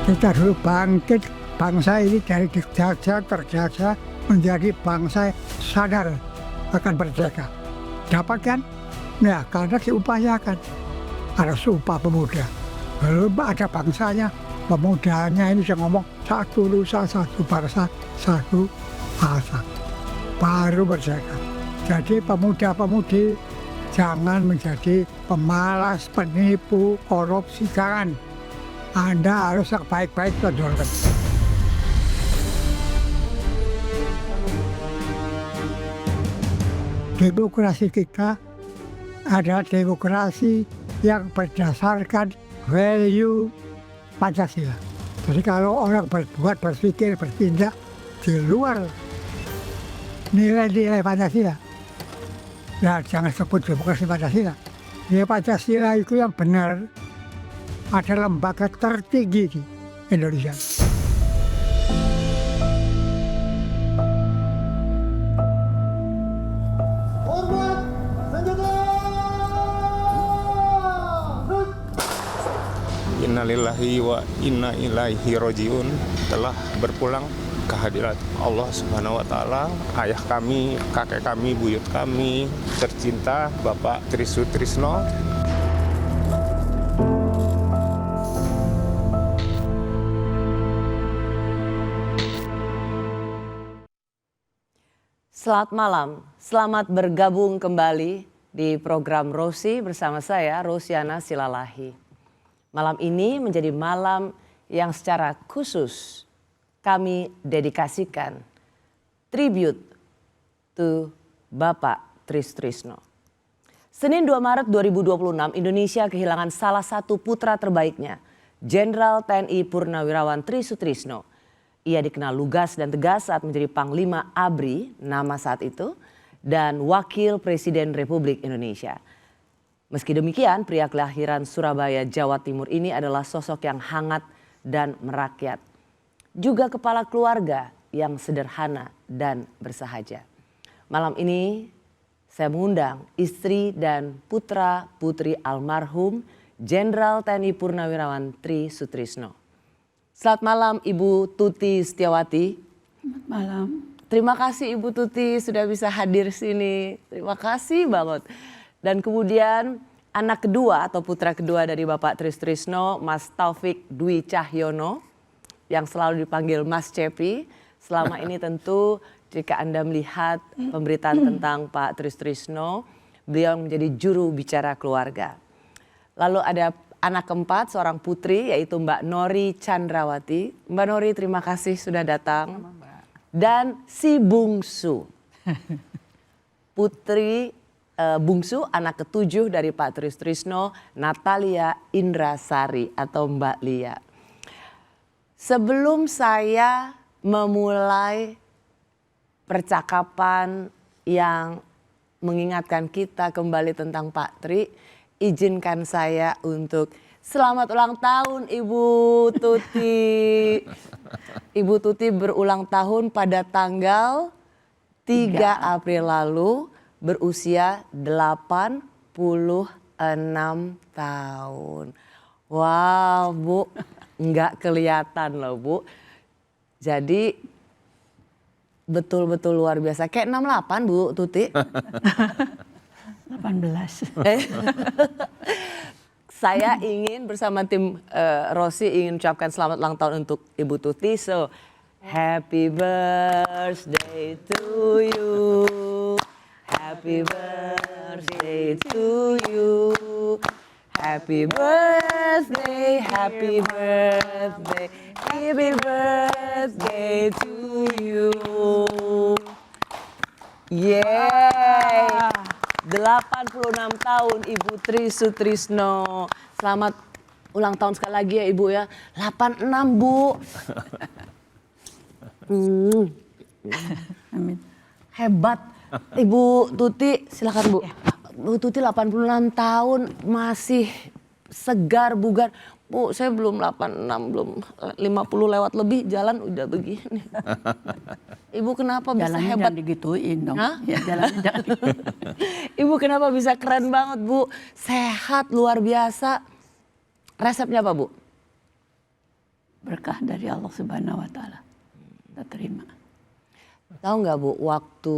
Kita dulu bangkit, bangsa ini dari dijajah, terjajah menjadi bangsa sadar akan merdeka. Dapat kan? Nah, karena diupayakan. Ada Sumpah Pemuda. Belum ada bangsanya, pemudanya ini yang ngomong satu nusa, satu bangsa, satu bahasa. Baru merdeka. Jadi pemuda-pemudi jangan menjadi pemalas, penipu, korupsi, jangan. Anda harus yang baik-baik tonjolkan. Demokrasi kita adalah demokrasi yang berdasarkan value Pancasila. Jadi kalau orang berpikir, bertindak di luar nilai-nilai Pancasila, ya jangan sebut demokrasi Pancasila. Ya Pancasila itu yang benar, ada lembaga tertinggi di Indonesia. Hormat senjata! Innalillahi wa inna ilaihi rajiun. Telah berpulang ke hadirat Allah Subhanahu wa Ta'ala, ayah kami, kakek kami, buyut kami tercinta Bapak Tri Sutrisno. Selamat malam, selamat bergabung kembali di program Rosi bersama saya Rosiana Silalahi. Malam ini menjadi malam yang secara khusus kami dedikasikan tribute to Bapak Tri Sutrisno. Senin 2 Maret 2026 Indonesia kehilangan salah satu putra terbaiknya, Jenderal TNI Purnawirawan Tri Sutrisno. Ia dikenal lugas dan tegas saat menjadi Panglima ABRI, nama saat itu, dan Wakil Presiden Republik Indonesia. Meski demikian, pria kelahiran Surabaya, Jawa Timur ini adalah sosok yang hangat dan merakyat. Juga kepala keluarga yang sederhana dan bersahaja. Malam ini saya mengundang istri dan putra-putri almarhum Jenderal TNI Purnawirawan Tri Sutrisno. Selamat malam Ibu Tuti Setiawati. Selamat malam. Terima kasih Ibu Tuti sudah bisa hadir sini. Terima kasih banget. Dan kemudian anak kedua atau putra kedua dari Bapak Tri Sutrisno, Mas Taufik Dwi Cahyono, yang selalu dipanggil Mas Cepi. Selama ini tentu jika Anda melihat pemberitaan tentang Pak Tri Sutrisno, beliau menjadi juru bicara keluarga. Lalu ada anak keempat, seorang putri yaitu Mbak Nori Chandrawati. Mbak Nori, terima kasih sudah datang. Dan si bungsu, putri bungsu anak ketujuh dari Pak Tri Sutrisno, Natalia Indrasari atau Mbak Lia. Sebelum saya memulai percakapan yang mengingatkan kita kembali tentang Pak Tri, izinkan saya untuk selamat ulang tahun Ibu Tuti. Ibu Tuti berulang tahun pada tanggal 3 April lalu, berusia 86 tahun. Wow Bu, nggak kelihatan loh Bu. Jadi betul-betul luar biasa. Kayak 68 Bu Tuti. 18. Saya ingin bersama tim Rosi ingin ucapkan selamat ulang tahun untuk Ibu Tuti. So, happy birthday to you. Happy birthday to you. Happy birthday, happy birthday, happy birthday to you. Yeah. 86 tahun Ibu Tri Sutrisno. Selamat ulang tahun sekali lagi ya Ibu ya. 86 Bu. Amin. Hebat. Ibu Tuti silakan Bu. Bu Tuti 86 tahun masih segar bugar. Bu, saya belum 86, belum 50 lewat lebih, jalan udah begini. Ibu kenapa bisa Jalannya hebat? jangan digituin dong. Hah? Ya, jalannya jangan. Ibu kenapa bisa keren banget Bu? Sehat luar biasa. Resepnya apa Bu? berkah dari Allah Subhanahu wa taala. Kita terima. Tahu nggak Bu, waktu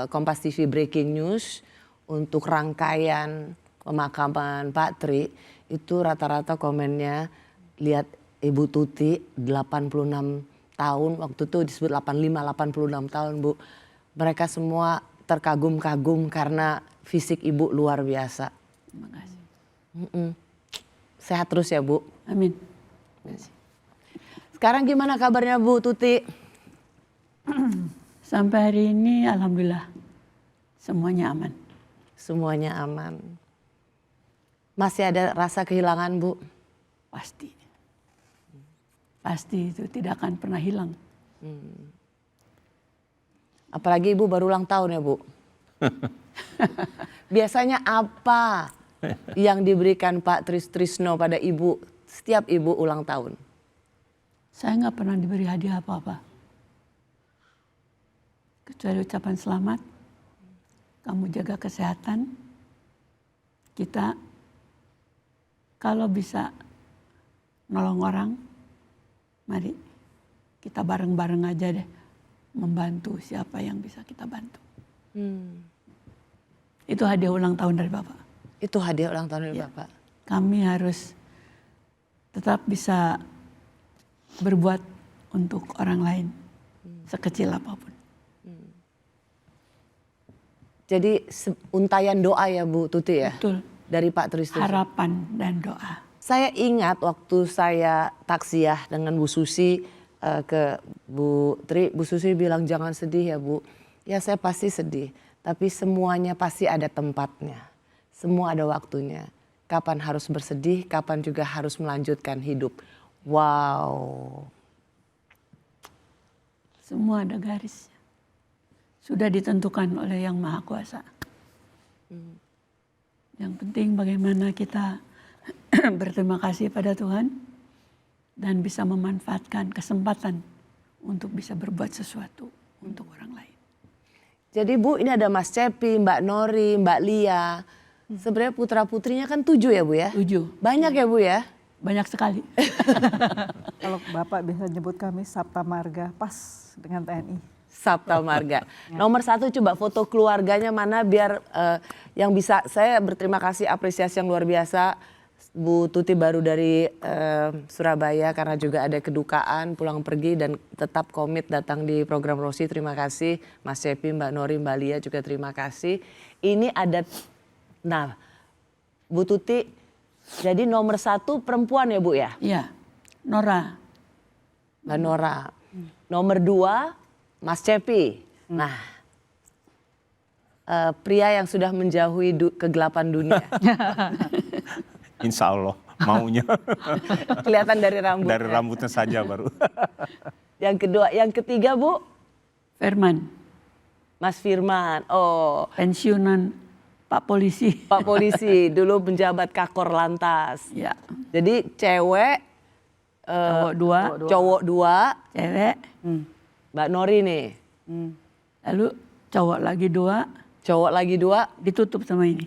Kompas TV Breaking News untuk rangkaian pemakaman Pak Tri, itu rata-rata komennya, lihat Ibu Tuti 86 tahun, waktu itu disebut 85, 86 tahun Bu. Mereka semua terkagum-kagum karena fisik Ibu luar biasa. Terima kasih. Sehat terus ya Bu. Amin. Sekarang gimana kabarnya Bu Tuti? Sampai hari ini alhamdulillah semuanya aman. Semuanya aman. Masih ada rasa kehilangan Bu? Pasti. Pasti itu tidak akan pernah hilang. Apalagi Ibu baru ulang tahun ya Bu. Biasanya apa yang diberikan Pak Trisno pada Ibu setiap Ibu ulang tahun? Saya nggak pernah diberi hadiah apa-apa. Kecuali ucapan selamat, kamu jaga kesehatan, kita kalau bisa nolong orang, mari kita bareng-bareng aja deh membantu siapa yang bisa kita bantu. Itu hadiah ulang tahun dari Bapak. Itu hadiah ulang tahun dari Ya. Bapak. Kami harus tetap bisa berbuat untuk orang lain, sekecil apapun. Jadi untayan doa ya Bu Tuti ya? Betul. Dari Pak Trisno. Harapan dan doa. Saya ingat waktu saya taksiyah dengan Bu Susi ke Bu Tri. Bu Susi bilang jangan sedih ya Bu. Ya saya pasti sedih. Tapi semuanya pasti ada tempatnya. Semua ada waktunya. Kapan harus bersedih, kapan juga harus melanjutkan hidup. Wow. Semua ada garisnya. Sudah ditentukan oleh Yang Maha Kuasa. Yang penting bagaimana kita berterima kasih pada Tuhan dan bisa memanfaatkan kesempatan untuk bisa berbuat sesuatu untuk orang lain. Jadi Bu, ini ada Mas Cepi, Mbak Nori, Mbak Lia. Sebenarnya putra-putrinya kan 7 ya Bu ya? 7. Banyak ya Bu ya? Banyak sekali. Kalau Bapak bisa nyebut kami Sabta Marga, pas dengan TNI. Sabta Marga. Nomor 1 coba foto keluarganya mana biar yang bisa, saya berterima kasih apresiasi yang luar biasa. Bu Tuti baru dari Surabaya karena juga ada kedukaan pulang pergi dan tetap komit datang di program Rosi. Terima kasih Mas Cepi, Mbak Nori, Mbak Lia juga terima kasih. Ini ada, nah Bu Tuti jadi nomor 1 perempuan ya Bu ya? Iya, Nora. Mbak Nora. Nomor 2 Mas Cepi. Nah, pria yang sudah menjauhi kegelapan dunia. Insya Allah maunya. Kelihatan dari rambutnya. Dari rambutnya saja baru. Yang kedua, yang ketiga Bu, Firman, Mas Firman. Oh, pensiunan Pak Polisi. Pak Polisi dulu penjabat Kakor Lantas. Ya, Jadi cewek, cowok 2, cowok 2, cewek, Mbak Nori nih. lalu cowok lagi 2, Cowok lagi 2. ditutup sama ini.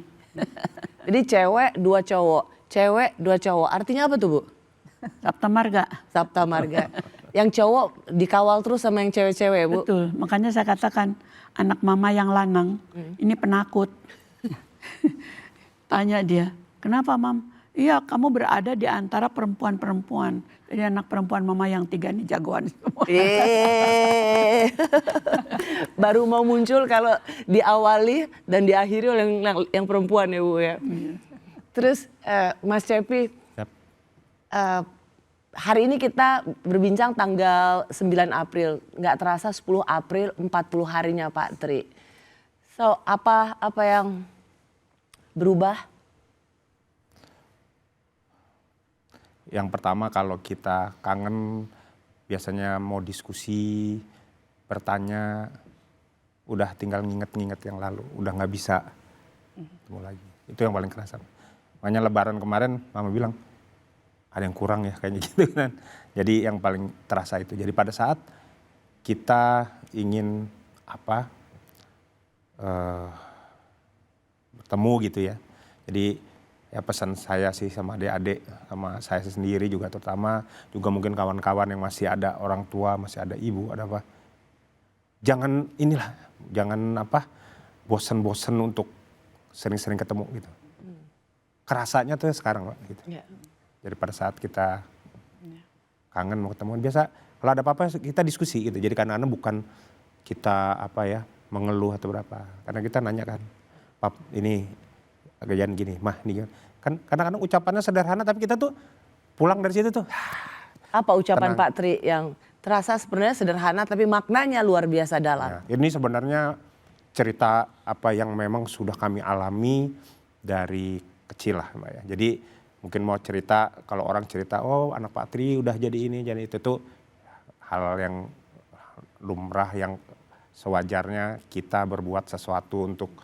Jadi cewek 2 cowok, cewek 2 cowok. Artinya apa tuh Bu? Sabta Marga. Sabta Marga. Yang cowok dikawal terus sama yang cewek-cewek Bu. Betul, makanya saya katakan anak mama yang lanang ini penakut. Tanya dia, kenapa Mam? Iya, kamu berada di antara perempuan-perempuan. Jadi anak perempuan mama yang 3 nih jagoan semua. Baru mau muncul kalau diawali dan diakhiri oleh yang perempuan ya Bu ya. Terus Mas Cepi, Yap. hari ini kita berbincang tanggal 9 April. Nggak terasa 10 April 40 harinya Pak Tri. So apa yang berubah? Yang pertama kalau kita kangen biasanya mau diskusi, bertanya, udah tinggal nginget-nginget yang lalu, udah nggak bisa ketemu lagi. Itu yang paling kerasa. Makanya Lebaran kemarin Mama bilang ada yang kurang ya kayaknya gitu kan. Jadi yang paling terasa itu. Jadi pada saat kita ingin bertemu gitu ya. Jadi ya pesan saya sih sama adik-adik, sama saya sendiri juga terutama, juga mungkin kawan-kawan yang masih ada orang tua, masih ada ibu, ada apa. Jangan bosan-bosan untuk sering-sering ketemu gitu. Kerasanya tuh sekarang Pak, gitu. Ya. Jadi pada saat kita kangen mau ketemu, biasa kalau ada apa-apa kita diskusi gitu. Jadi karena bukan kita mengeluh atau berapa. Karena kita nanya kan, Pap ini gajian gini, Mah nih kan kadang-kadang ucapannya sederhana tapi kita tuh pulang dari situ tuh. Apa ucapan Tenang. Pak Tri yang terasa sebenarnya sederhana tapi maknanya luar biasa dalam? Nah, ini sebenarnya cerita apa yang memang sudah kami alami dari kecil lah Mbak ya. Jadi mungkin mau cerita, kalau orang cerita, oh anak Pak Tri udah jadi ini, jadi itu tuh hal yang lumrah yang sewajarnya kita berbuat sesuatu untuk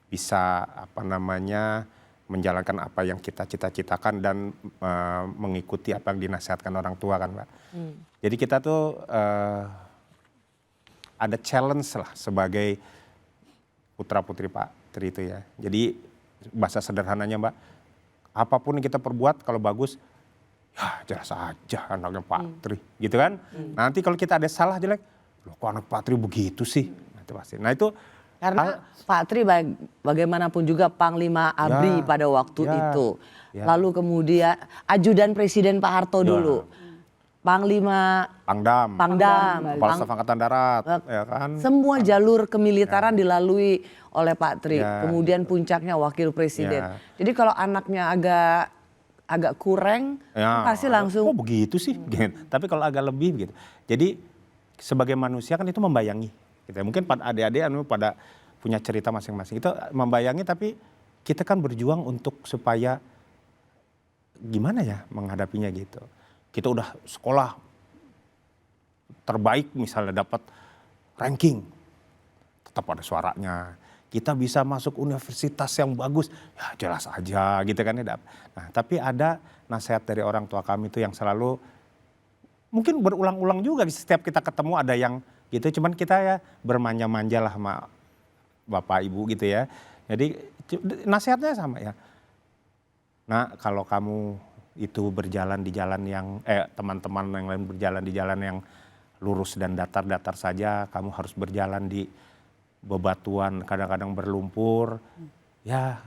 bisa menjalankan apa yang kita cita-citakan dan mengikuti apa yang dinasihatkan orang tua kan Mbak. Jadi kita tuh ada challenge lah sebagai putra-putri Pak Tri itu ya. Jadi bahasa sederhananya Mbak, apapun yang kita perbuat kalau bagus, ya jelas aja anaknya Pak Tri gitu kan. Nanti kalau kita ada salah jelek, loh kok anak Pak Tri begitu sih? Nanti pasti. Nah itu Karena Pak Tri bagaimanapun juga Panglima ABRI pada waktu itu. Lalu kemudian ajudan Presiden Pak Harto dulu. Panglima Pangdam, Kepala Staf Angkatan Darat, ya kan. Semua jalur kemiliteran dilalui oleh Pak Tri. Kemudian puncaknya Wakil Presiden. Jadi kalau anaknya agak kurang, pasti langsung. Kok begitu sih? Tapi kalau agak lebih gitu. Jadi sebagai manusia kan itu membayangi. Gitu. Mungkin adik-adik pada punya cerita masing-masing. Itu membayangi tapi kita kan berjuang untuk supaya gimana ya menghadapinya gitu. Kita udah sekolah terbaik misalnya dapat ranking, tetap ada suaranya. Kita bisa masuk universitas yang bagus, ya jelas aja gitu kan ya. Nah tapi ada nasihat dari orang tua kami itu yang selalu mungkin berulang-ulang juga setiap kita ketemu ada yang gitu. Cuman kita ya bermanja-manja lah sama bapak ibu gitu ya. Jadi nasihatnya sama ya. Nah kalau kamu itu berjalan di jalan yang teman-teman yang lain berjalan di jalan yang lurus dan datar-datar saja, kamu harus berjalan di bebatuan kadang-kadang berlumpur, ya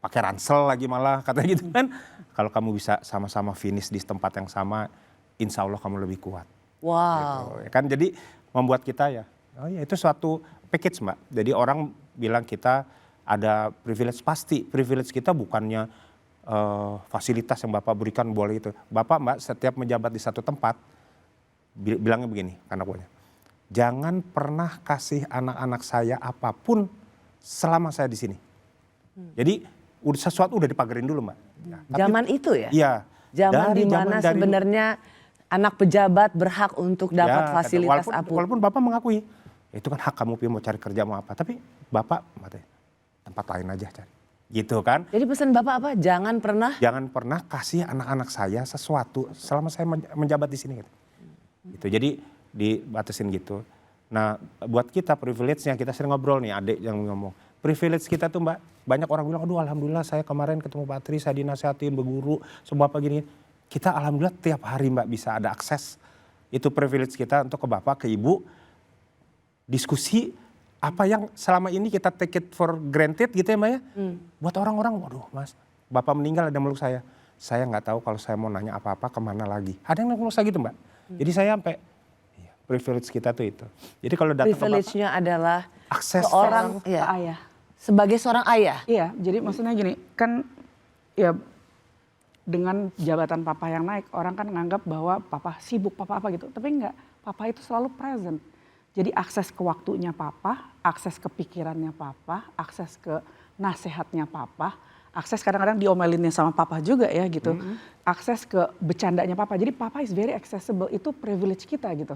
pakai ransel lagi malah katanya gitu kan. Kalau kamu bisa sama-sama finish di tempat yang sama, insya Allah kamu lebih kuat. Wow. Gitu. Kan jadi membuat kita ya, oh ya itu suatu package Mbak. Jadi orang bilang kita ada privilege, pasti privilege kita bukannya fasilitas yang Bapak berikan boleh itu. Bapak Mbak setiap menjabat di satu tempat, bilangnya begini anak buahnya, jangan pernah kasih anak-anak saya apapun selama saya di sini. Jadi sesuatu udah dipagerin dulu Mbak. Ya, Zaman itu ya? Iya. Zaman di mana sebenarnya anak pejabat berhak untuk dapat fasilitas apapun. Walaupun Bapak mengakui, itu kan hak kamu mau cari kerja mau apa. Tapi Bapak tempat lain aja cari. Gitu kan. Jadi pesan Bapak apa? Jangan pernah kasih anak-anak saya sesuatu selama saya menjabat di sini. Gitu. Jadi dibatasin gitu. Nah buat kita privilege-nya, kita sering ngobrol nih adik yang ngomong. Privilege kita tuh Mbak, banyak orang bilang, aduh alhamdulillah saya kemarin ketemu Pak Tri, saya dinasihatin, berguru, semua apa gini. Kita alhamdulillah tiap hari Mbak bisa ada akses. Itu privilege kita untuk ke Bapak, ke Ibu. Diskusi apa yang selama ini kita take it for granted gitu ya Mbak ya. Buat orang-orang, waduh Mas, Bapak meninggal ada meluk saya. Saya nggak tahu kalau saya mau nanya apa-apa kemana lagi. Ada yang meluk saya gitu Mbak. Jadi saya sampai, privilege kita tuh itu. Jadi kalau datang ke Bapak, privilege-nya adalah akses seorang ayah. sebagai seorang ayah. Iya, jadi maksudnya gini, kan ya dengan jabatan papa yang naik, orang kan nganggap bahwa papa sibuk, papa apa gitu. Tapi enggak, papa itu selalu present. Jadi akses ke waktunya papa, akses ke pikirannya papa, akses ke nasihatnya papa, akses kadang-kadang diomelinnya sama papa juga ya gitu. Akses ke bercandanya papa. Jadi papa is very accessible, itu privilege kita gitu.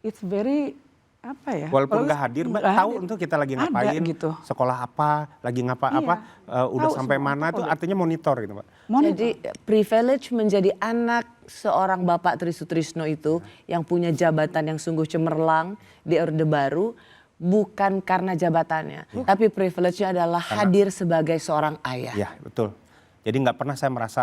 It's very apa ya? walaupun nggak hadir, Mbak tahu untuk kita lagi ngapain, gitu. sekolah apa, lagi udah Tahu sampai semua, mana tahu tuh gitu. artinya monitor gitu Mbak. Jadi privilege menjadi anak seorang Bapak Tri Sutrisno itu yang punya jabatan yang sungguh cemerlang di Orde Baru bukan karena jabatannya, tapi privilege-nya adalah hadir sebagai seorang ayah. Ya betul. Jadi nggak pernah saya merasa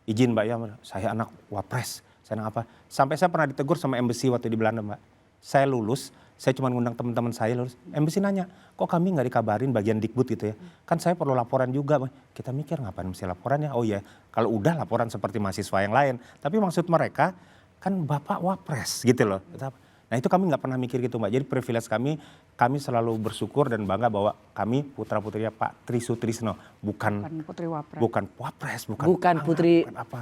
izin Mbak ya, saya anak wapres, saya anak apa. Sampai saya pernah ditegur sama embassy waktu di Belanda Mbak. Saya lulus, saya cuma ngundang teman-teman saya lulus. Embassy nanya, kok kami nggak dikabarin bagian Dikbud gitu ya. Kan saya perlu laporan juga. Kita mikir ngapain mesti laporan ya. Oh iya, kalau udah laporan seperti mahasiswa yang lain. Tapi maksud mereka kan Bapak wapres gitu loh. Nah itu kami nggak pernah mikir gitu Mbak. Jadi privilege kami selalu bersyukur dan bangga bahwa kami putra-putrinya Pak Tri Sutrisno. Bukan Putri Wapres. bukan wapres, Bukan pangap, Putri bukan apa.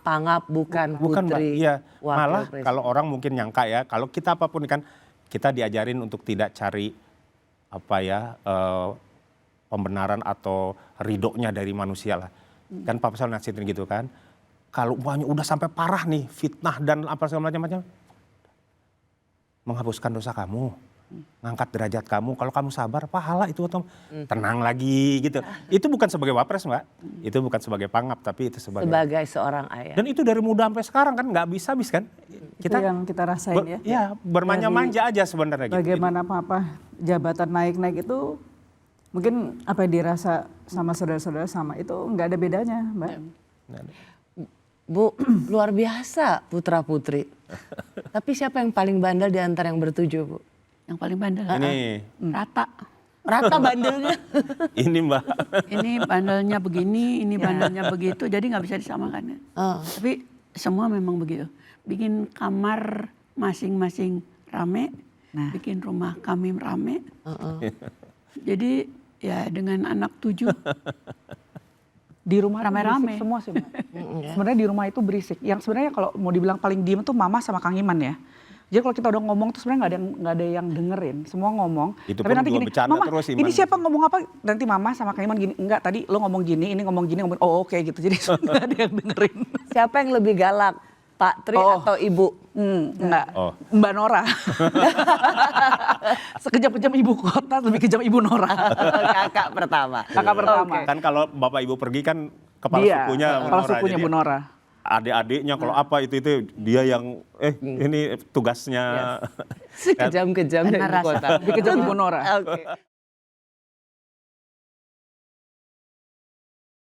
Pangap, bukan Bukan Mbak, Putri iya. Wakil Malah Presiden. kalau orang mungkin nyangka ya, kalau kita apapun kan kita diajarin untuk tidak cari apa ya pembenaran atau ridhonya dari manusia lah. Kan Papa selalu nasihatin gitu kan. Kalau umpamanya udah sampai parah nih, fitnah dan apa segala macam-macam, menghapuskan dosa kamu, ngangkat derajat kamu. Kalau kamu sabar, pahala itu atau tenang lagi gitu. Itu bukan sebagai wapres Mbak, itu bukan sebagai pangap, tapi itu sebagai seorang ayah. dan itu dari muda sampai sekarang kan nggak habis kan. Itu yang kita rasain ya. Ya bermanja-manja aja sebenarnya gitu. Bagaimana Papa jabatan naik-naik itu mungkin apa yang dirasa sama saudara-saudara sama itu nggak ada bedanya Mbak. Bu, luar biasa putra-putri. Tapi siapa yang paling bandel di antara yang bertujuh, Bu? Yang paling bandel. Ini, Rata. Rata bandelnya. ini Mbak. Ini bandelnya begini, ini bandelnya begitu, jadi nggak bisa disamakan ya. Oh. Tapi semua memang begitu. Bikin kamar masing-masing rame, bikin rumah kami rame. Jadi ya dengan anak 7. Di rumah Rame-rame. berisik semua sih Mbak. Sebenarnya di rumah itu berisik. Yang sebenarnya kalau mau dibilang paling diem tuh Mama sama Kang Iman ya. Jadi kalau kita udah ngomong tuh sebenarnya nggak ada yang dengerin. Semua ngomong. Itu Tapi pun nanti juga gini, bercanda Mama terus, ini Iman." siapa ngomong apa? Nanti Mama sama Kang Iman gini, enggak tadi lo ngomong gini, ini ngomong gini, oh oke gitu. Jadi nggak ada yang dengerin. Siapa yang lebih galak? Pak Tri atau Ibu? Enggak, Oh. Mbak Nora. Sekejam-kejam ibu kota, lebih kejam Ibu Nora. Kakak pertama. Kakak pertama. Kan kalau Bapak Ibu pergi kan kepala Dia, sukunya Bu kepala Nora. sukunya Jadi Bu Nora. Adik-adiknya kalau apa itu dia yang ini tugasnya. Sekejam-kejam dari Karena ibu rasa. kota. Lebih kejam Ibu Nora. Oke.